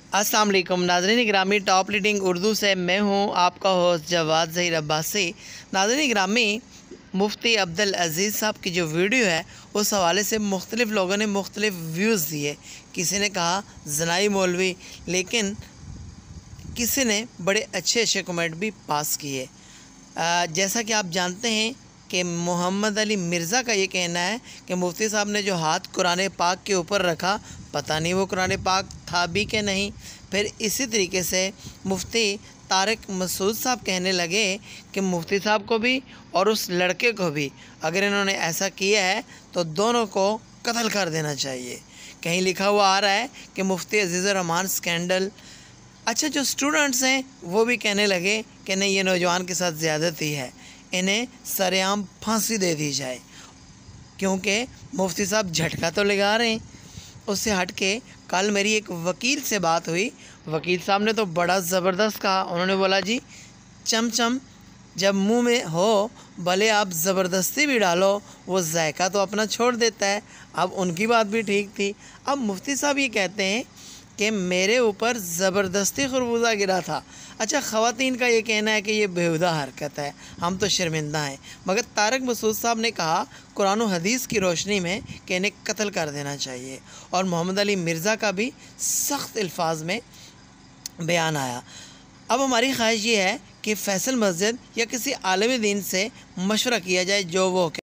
अस्सलाम वालेकुम नाज़रीन गिरामी, टॉप लीडिंग उर्दू से मैं हूं आपका होस्ट जवाद ज़हीर अब्बासी। नाज़रीन गिरामी, मुफ्ती अब्दुल अज़ीज़ साहब की जो वीडियो है उस हवाले से मुख्तलिफ़ लोगों ने मुख्तलिफ़ व्यूज़ दिए। किसी ने कहा ज़नाई मौलवी, लेकिन किसी ने बड़े अच्छे अच्छे कमेंट भी पास किए। जैसा कि आप जानते हैं कि मोहम्मद अली मिर्ज़ा का ये कहना है कि मुफ्ती साहब ने जो हाथ कुरान पाक के ऊपर रखा, पता नहीं वो कुरान पाक था भी कि नहीं। फिर इसी तरीके से मुफ्ती तारिक मसूद साहब कहने लगे कि मुफ्ती साहब को भी और उस लड़के को भी अगर इन्होंने ऐसा किया है तो दोनों को कत्ल कर देना चाहिए। कहीं लिखा हुआ आ रहा है कि मुफ्ती अजीज़ुर रहमान स्कैंडल। अच्छा, जो स्टूडेंट्स हैं वो भी कहने लगे कि नहीं, ये नौजवान के साथ ज़्यादती है, इन्हें सरेआम फांसी दे दी जाए, क्योंकि मुफ्ती साहब झटका तो लगा रहे हैं। उससे हट के कल मेरी एक वकील से बात हुई। वकील साहब ने तो बड़ा ज़बरदस्त कहा। उन्होंने बोला जी, चमचम जब मुंह में हो भले आप ज़बरदस्ती भी डालो, वो जायका तो अपना छोड़ देता है। अब उनकी बात भी ठीक थी। अब मुफ्ती साहब ये कहते हैं कि मेरे ऊपर ज़बरदस्ती खरबूजा गिरा था। अच्छा, ख़वातीन का ये कहना है कि ये बेहुदा हरकत है, हम तो शर्मिंदा हैं। मगर तारिक मसूद साहब ने कहा कुरान और हदीस की रोशनी में कि इन्हें कत्ल कर देना चाहिए। और मोहम्मद अली मिर्ज़ा का भी सख्त अल्फाज में बयान आया। अब हमारी ख्वाहिश ये है कि फैसल मस्जिद या किसी आलिम दीन से मशवरा किया जाए, जो वो